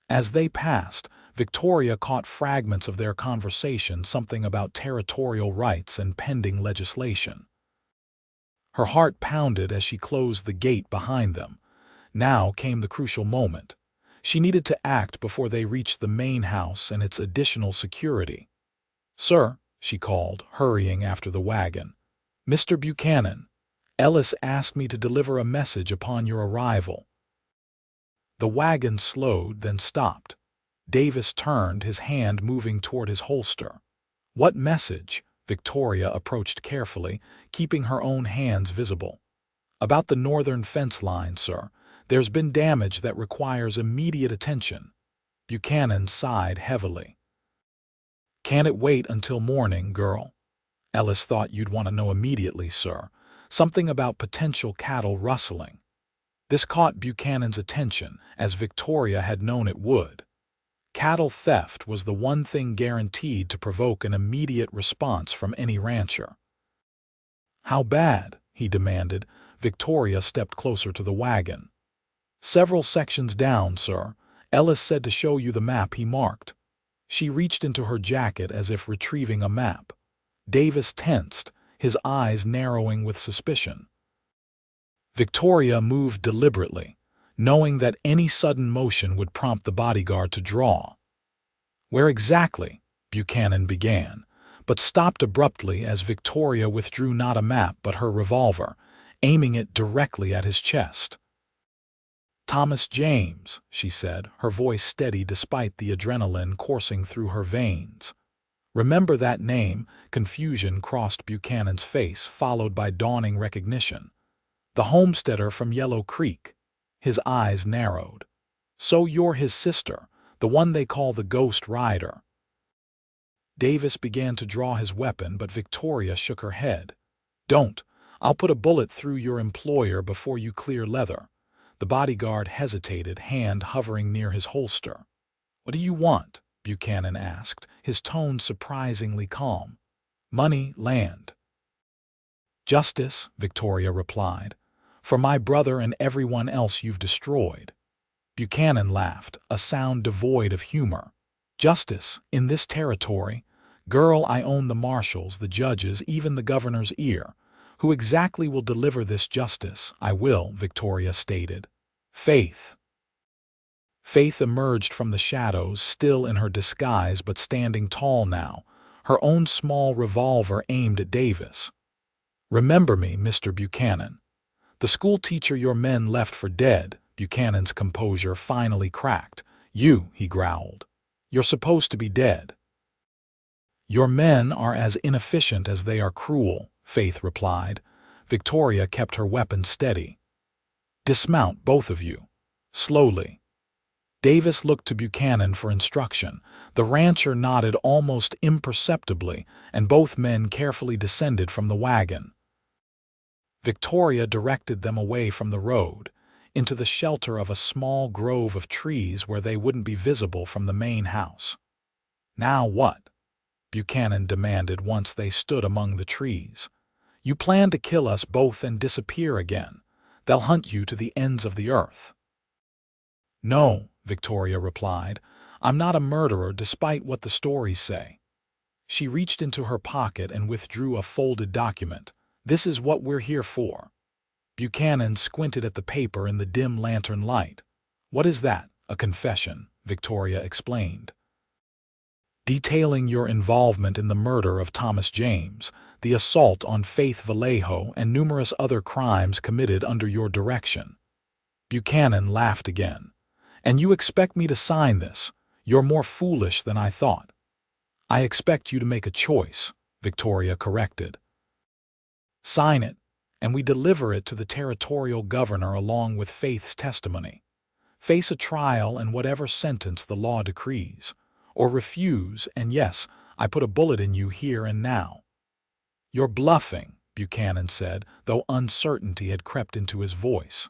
As they passed, Victoria caught fragments of their conversation, something about territorial rights and pending legislation. Her heart pounded as she closed the gate behind them. Now came the crucial moment. She needed to act before they reached the main house and its additional security. "Sir," she called, hurrying after the wagon. "Mr. Buchanan, Ellis asked me to deliver a message upon your arrival." The wagon slowed, then stopped. Davis turned, his hand moving toward his holster. "What message?" Victoria approached carefully, keeping her own hands visible. "About the northern fence line, sir. There's been damage that requires immediate attention." Buchanan sighed heavily. "Can't it wait until morning, girl?" "Ellis thought you'd want to know immediately, sir. Something about potential cattle rustling." This caught Buchanan's attention, as Victoria had known it would. Cattle theft was the one thing guaranteed to provoke an immediate response from any rancher. "How bad?" he demanded. Victoria stepped closer to the wagon. "Several sections down, sir. Ellis said to show you the map he marked." She reached into her jacket as if retrieving a map. Davis tensed, his eyes narrowing with suspicion. Victoria moved deliberately, knowing that any sudden motion would prompt the bodyguard to draw. "Where exactly?" Buchanan began, but stopped abruptly as Victoria withdrew not a map but her revolver, aiming it directly at his chest. "Thomas James," she said, her voice steady despite the adrenaline coursing through her veins. "Remember that name?" Confusion crossed Buchanan's face, followed by dawning recognition. "The homesteader from Yellow Creek." His eyes narrowed. "So you're his sister, the one they call the Ghost Rider." Davis began to draw his weapon, but Victoria shook her head. "Don't. I'll put a bullet through your employer before you clear leather." The bodyguard hesitated, hand hovering near his holster. "What do you want?" Buchanan asked, his tone surprisingly calm. "Money, land." "Justice," Victoria replied, "for my brother and everyone else you've destroyed." Buchanan laughed, a sound devoid of humor. "Justice, in this territory? Girl, I own the marshals, the judges, even the governor's ear. Who exactly will deliver this justice?" "I will," Victoria stated. "Faith." Faith emerged from the shadows, still in her disguise but standing tall now, her own small revolver aimed at Davis. "Remember me, Mr. Buchanan. The schoolteacher your men left for dead." Buchanan's composure finally cracked. "You," he growled. "You're supposed to be dead." "Your men are as inefficient as they are cruel," Faith replied. Victoria kept her weapon steady. "Dismount, both of you." Slowly. Davis looked to Buchanan for instruction. The rancher nodded almost imperceptibly, and both men carefully descended from the wagon. Victoria directed them away from the road, into the shelter of a small grove of trees where they wouldn't be visible from the main house. "Now what?" Buchanan demanded once they stood among the trees. "You plan to kill us both and disappear again. They'll hunt you to the ends of the earth." "No," Victoria replied. "I'm not a murderer despite what the stories say." She reached into her pocket and withdrew a folded document. "This is what we're here for." Buchanan squinted at the paper in the dim lantern light. "What is that?" "A confession," Victoria explained. "Detailing your involvement in the murder of Thomas James, the assault on Faith Vallejo, and numerous other crimes committed under your direction." Buchanan laughed again. "And you expect me to sign this? You're more foolish than I thought." "I expect you to make a choice," Victoria corrected. "Sign it, and we deliver it to the territorial governor along with Faith's testimony. Face a trial and whatever sentence the law decrees. Or refuse, and yes, I put a bullet in you here and now." "You're bluffing," Buchanan said, though uncertainty had crept into his voice.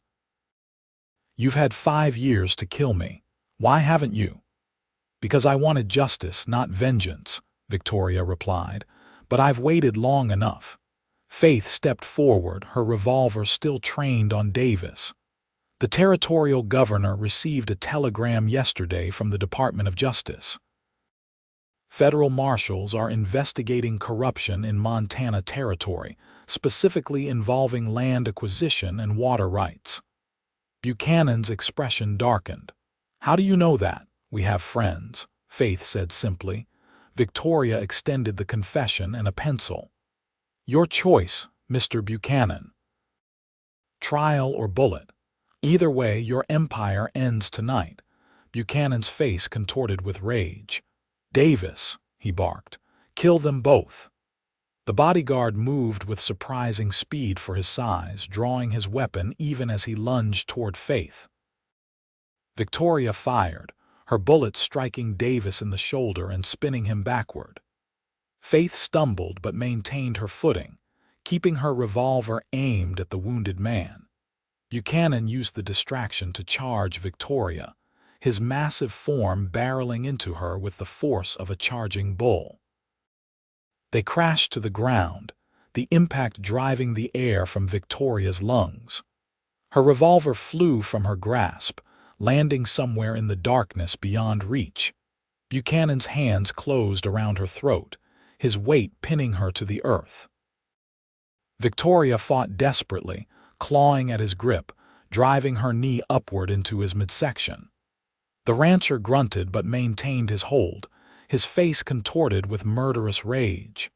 "You've had 5 years to kill me. Why haven't you?" "Because I wanted justice, not vengeance," Victoria replied. "But I've waited long enough." Faith stepped forward, her revolver still trained on Davis. "The territorial governor received a telegram yesterday from the Department of Justice. Federal marshals are investigating corruption in Montana Territory, specifically involving land acquisition and water rights." Buchanan's expression darkened. "How do you know that?" "We have friends," Faith said simply. Victoria extended the confession and a pencil. "Your choice, Mr. Buchanan. Trial or bullet. Either way, your empire ends tonight." Buchanan's face contorted with rage. "Davis," he barked, "kill them both." The bodyguard moved with surprising speed for his size, drawing his weapon even as he lunged toward Faith. Victoria fired, her bullet striking Davis in the shoulder and spinning him backward. Faith stumbled but maintained her footing, keeping her revolver aimed at the wounded man. Buchanan used the distraction to charge Victoria, his massive form barreling into her with the force of a charging bull. They crashed to the ground, the impact driving the air from Victoria's lungs. Her revolver flew from her grasp, landing somewhere in the darkness beyond reach. Buchanan's hands closed around her throat, his weight pinning her to the earth. Victoria fought desperately, clawing at his grip, driving her knee upward into his midsection. The rancher grunted but maintained his hold, his face contorted with murderous rage.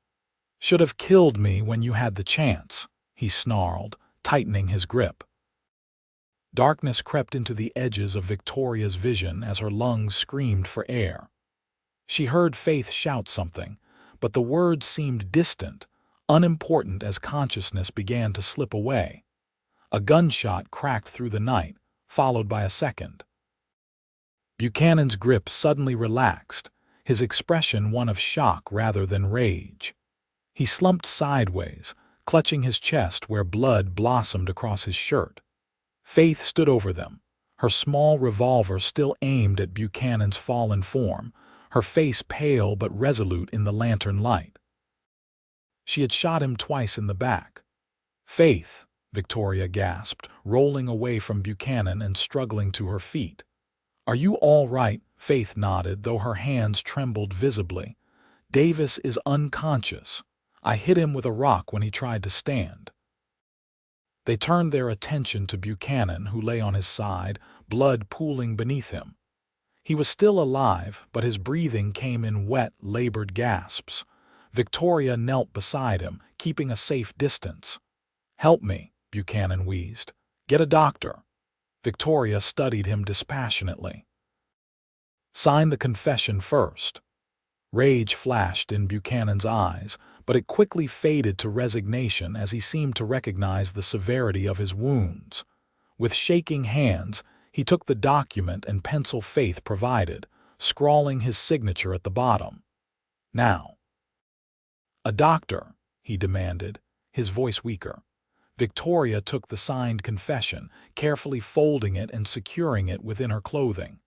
"Should have killed me when you had the chance," he snarled, tightening his grip. Darkness crept into the edges of Victoria's vision as her lungs screamed for air. She heard Faith shout something, but the words seemed distant, unimportant as consciousness began to slip away. A gunshot cracked through the night, followed by a second. Buchanan's grip suddenly relaxed, his expression one of shock rather than rage. He slumped sideways, clutching his chest where blood blossomed across his shirt. Faith stood over them, her small revolver still aimed at Buchanan's fallen form, her face pale but resolute in the lantern light. She had shot him twice in the back. "Faith," Victoria gasped, rolling away from Buchanan and struggling to her feet. "Are you all right?" Faith nodded, though her hands trembled visibly. "Davis is unconscious. I hit him with a rock when he tried to stand." They turned their attention to Buchanan, who lay on his side, blood pooling beneath him. He was still alive, but his breathing came in wet, labored gasps. Victoria knelt beside him, keeping a safe distance. "Help me," Buchanan wheezed. "Get a doctor." Victoria studied him dispassionately. "Sign the confession first." Rage flashed in Buchanan's eyes, but it quickly faded to resignation as he seemed to recognize the severity of his wounds. With shaking hands, he took the document and pencil Faith provided, scrawling his signature at the bottom. "Now." "A doctor," he demanded, his voice weaker. Victoria took the signed confession, carefully folding it and securing it within her clothing.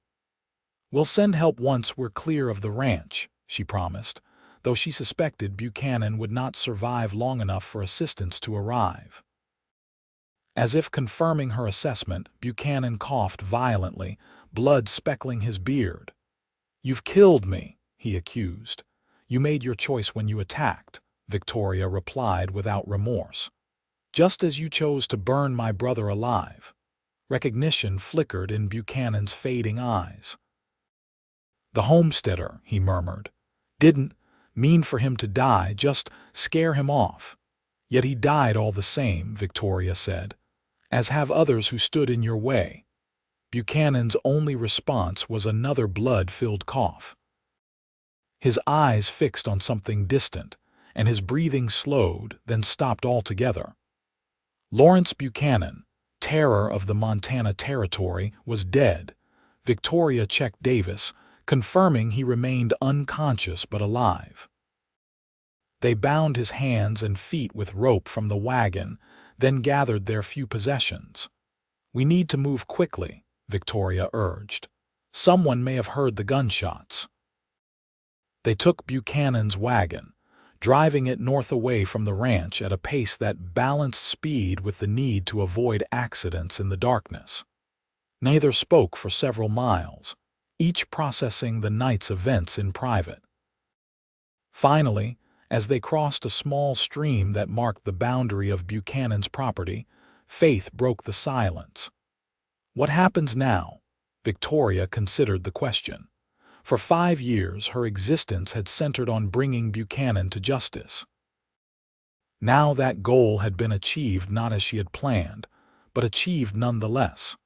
"We'll send help once we're clear of the ranch," she promised. though she suspected Buchanan would not survive long enough for assistance to arrive. As if confirming her assessment, Buchanan coughed violently, blood speckling his beard. "You've killed me," he accused. "You made your choice when you attacked," Victoria replied without remorse. "Just as you chose to burn my brother alive." Recognition flickered in Buchanan's fading eyes. "The homesteader," he murmured. "Didn't mean for him to die, just scare him off." "Yet he died all the same," Victoria said, "as have others who stood in your way." Buchanan's only response was another blood-filled cough. His eyes fixed on something distant, and his breathing slowed, then stopped altogether. Lawrence Buchanan, terror of the Montana Territory, was dead. Victoria checked Davis, confirming he remained unconscious but alive. They bound his hands and feet with rope from the wagon, then gathered their few possessions. "We need to move quickly," Victoria urged. "Someone may have heard the gunshots." They took Buchanan's wagon, driving it north away from the ranch at a pace that balanced speed with the need to avoid accidents in the darkness. Neither spoke for several miles, each processing the night's events in private. Finally, as they crossed a small stream that marked the boundary of Buchanan's property, Faith broke the silence. "What happens now?" Victoria considered the question. For 5 years, her existence had centered on bringing Buchanan to justice. Now that goal had been achieved not as she had planned, but achieved nonetheless.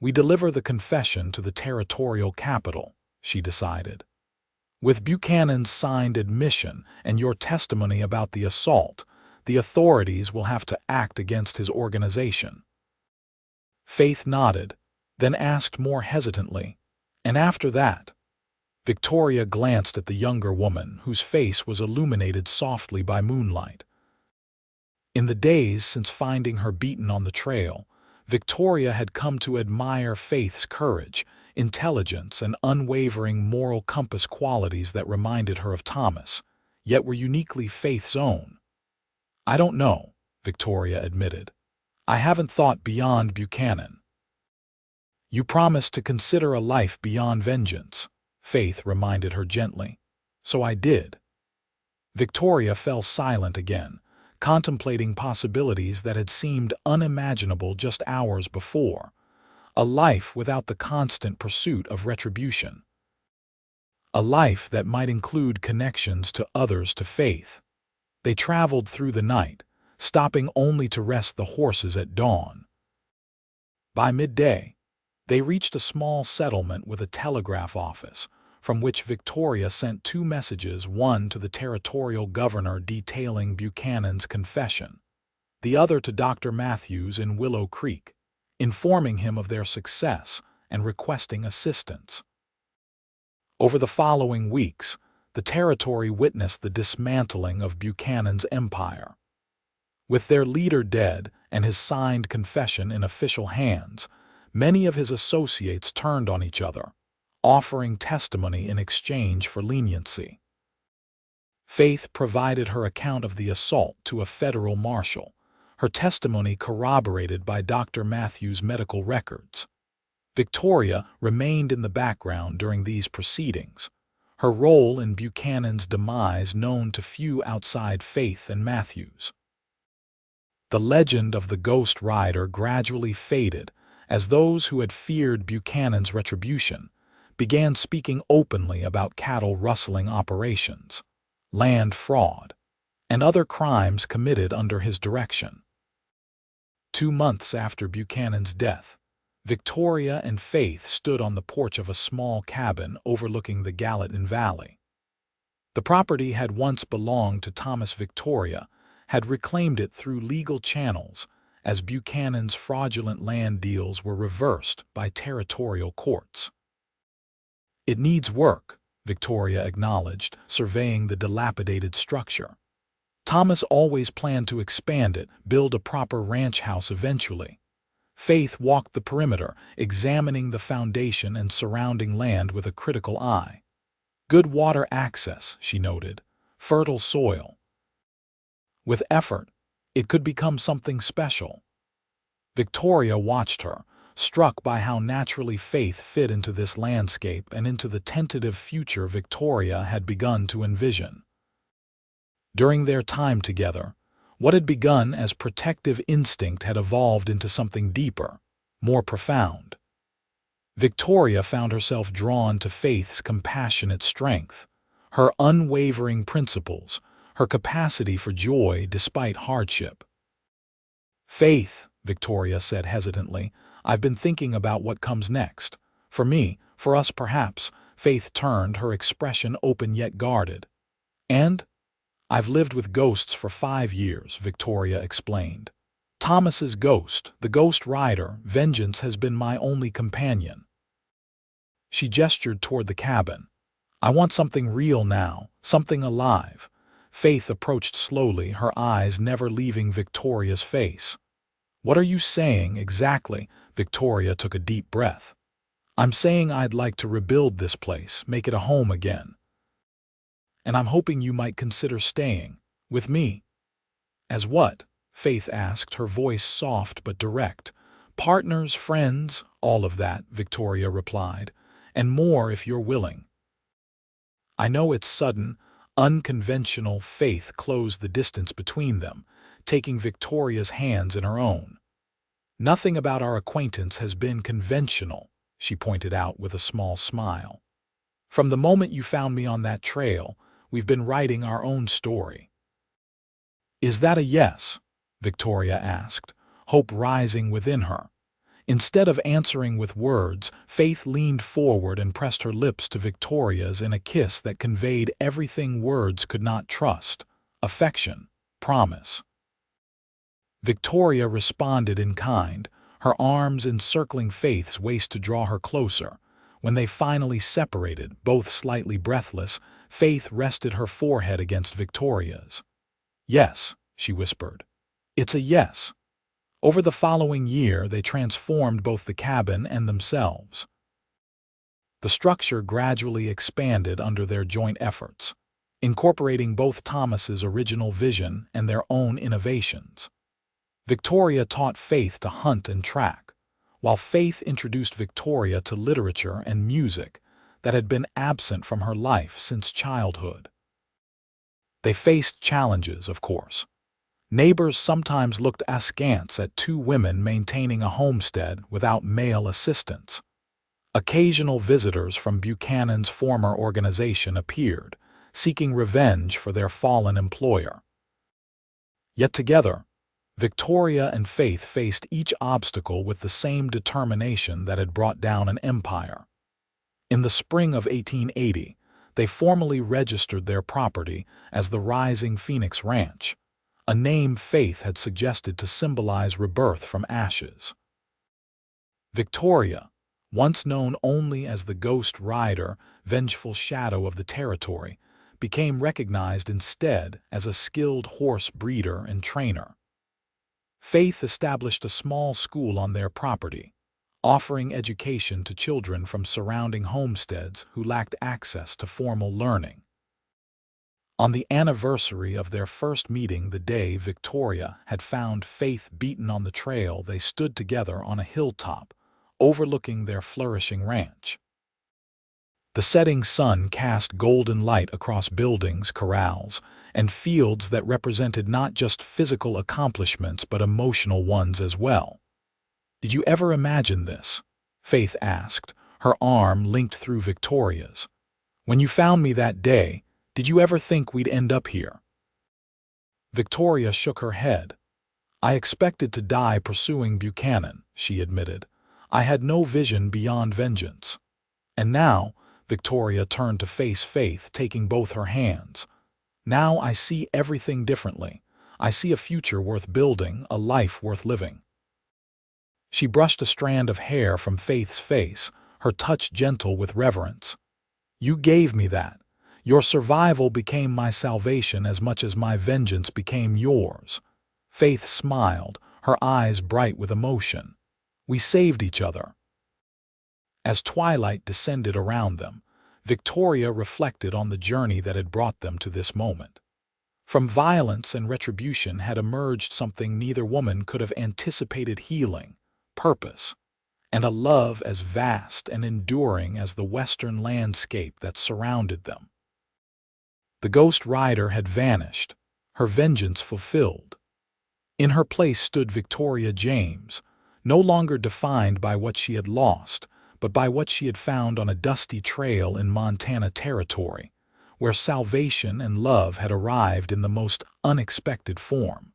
"We deliver the confession to the territorial capital," she decided. "With Buchanan's signed admission and your testimony about the assault, the authorities will have to act against his organization." Faith nodded, then asked more hesitantly, "And after that?" Victoria glanced at the younger woman, whose face was illuminated softly by moonlight. In the days since finding her beaten on the trail, Victoria had come to admire Faith's courage, intelligence, and unwavering moral compass, qualities that reminded her of Thomas, yet were uniquely Faith's own. "I don't know," Victoria admitted. "I haven't thought beyond Buchanan." "You promised to consider a life beyond vengeance," Faith reminded her gently. "So I did." Victoria fell silent again, contemplating possibilities that had seemed unimaginable just hours before. A life without the constant pursuit of retribution. A life that might include connections to others, to Faith. They traveled through the night, stopping only to rest the horses at dawn. By midday, they reached a small settlement with a telegraph office, from which Victoria sent 2 messages, one to the territorial governor detailing Buchanan's confession, the other to Dr. Matthews in Willow Creek, informing him of their success and requesting assistance. Over the following weeks, the territory witnessed the dismantling of Buchanan's empire. With their leader dead and his signed confession in official hands, many of his associates turned on each other, offering testimony in exchange for leniency. Faith provided her account of the assault to a federal marshal, her testimony corroborated by Dr. Matthews' medical records. Victoria remained in the background during these proceedings, her role in Buchanan's demise known to few outside Faith and Matthews. The legend of the Ghost Rider gradually faded as those who had feared Buchanan's retribution began speaking openly about cattle rustling operations, land fraud, and other crimes committed under his direction. 2 months after Buchanan's death, Victoria and Faith stood on the porch of a small cabin overlooking the Gallatin Valley. The property had once belonged to Thomas. Victoria had reclaimed it through legal channels as Buchanan's fraudulent land deals were reversed by territorial courts. "It needs work," Victoria acknowledged, surveying the dilapidated structure. "Thomas always planned to expand it, build a proper ranch house eventually." Faith walked the perimeter, examining the foundation and surrounding land with a critical eye. "Good water access," she noted, fertile soil. With effort, it could become something special. Victoria watched her, struck by how naturally Faith fit into this landscape and into the tentative future Victoria had begun to envision. During their time together, what had begun as protective instinct had evolved into something deeper, more profound. Victoria found herself drawn to Faith's compassionate strength, her unwavering principles, her capacity for joy despite hardship. "Faith," Victoria said hesitantly, "I've been thinking about what comes next. For me, for us perhaps." Faith turned, her expression open yet guarded. "And I've lived with ghosts for 5 years," Victoria explained. "Thomas's ghost, the ghost rider, vengeance has been my only companion." She gestured toward the cabin. "I want something real now, something alive." Faith approached slowly, her eyes never leaving Victoria's face. "What are you saying exactly?" Victoria took a deep breath. "I'm saying I'd like to rebuild this place, make it a home again. And I'm hoping you might consider staying with me." "As what?" Faith asked, her voice soft but direct. "Partners, friends, all of that," Victoria replied. "And more if you're willing." "I know it's sudden, unconventional." Faith closed the distance between them, taking Victoria's hands in her own. "Nothing about our acquaintance has been conventional," she pointed out with a small smile. "From the moment you found me on that trail, we've been writing our own story." "Is that a yes?" Victoria asked, hope rising within her. Instead of answering with words, Faith leaned forward and pressed her lips to Victoria's in a kiss that conveyed everything words could not: trust, affection, promise. Victoria responded in kind, her arms encircling Faith's waist to draw her closer. When they finally separated, both slightly breathless, Faith rested her forehead against Victoria's. "Yes," she whispered. "It's a yes." Over the following year, they transformed both the cabin and themselves. The structure gradually expanded under their joint efforts, incorporating both Thomas's original vision and their own innovations. Victoria taught Faith to hunt and track, while Faith introduced Victoria to literature and music that had been absent from her life since childhood. They faced challenges, of course. Neighbors sometimes looked askance at 2 women maintaining a homestead without male assistance. Occasional visitors from Buchanan's former organization appeared, seeking revenge for their fallen employer. Yet together, Victoria and Faith faced each obstacle with the same determination that had brought down an empire. In the spring of 1880, they formally registered their property as the Rising Phoenix Ranch, a name Faith had suggested to symbolize rebirth from ashes. Victoria, once known only as the Ghost Rider, vengeful shadow of the territory, became recognized instead as a skilled horse breeder and trainer. Faith established a small school on their property, offering education to children from surrounding homesteads who lacked access to formal learning. On the anniversary of their first meeting, the day Victoria had found Faith beaten on the trail, they stood together on a hilltop, overlooking their flourishing ranch. The setting sun cast golden light across buildings, corrals, and fields that represented not just physical accomplishments but emotional ones as well. "Did you ever imagine this?" Faith asked, her arm linked through Victoria's. "When you found me that day, did you ever think we'd end up here?" Victoria shook her head. "I expected to die pursuing Buchanan," she admitted. "I had no vision beyond vengeance." "And now," Victoria turned to face Faith, taking both her hands, "now I see everything differently. I see a future worth building, a life worth living." She brushed a strand of hair from Faith's face, her touch gentle with reverence. "You gave me that. Your survival became my salvation as much as my vengeance became yours." Faith smiled, her eyes bright with emotion. "We saved each other." As twilight descended around them, Victoria reflected on the journey that had brought them to this moment. From violence and retribution had emerged something neither woman could have anticipated: healing, purpose, and a love as vast and enduring as the western landscape that surrounded them. The Ghost Rider had vanished, her vengeance fulfilled. In her place stood Victoria James, no longer defined by what she had lost, but by what she had found on a dusty trail in Montana territory, where salvation and love had arrived in the most unexpected form.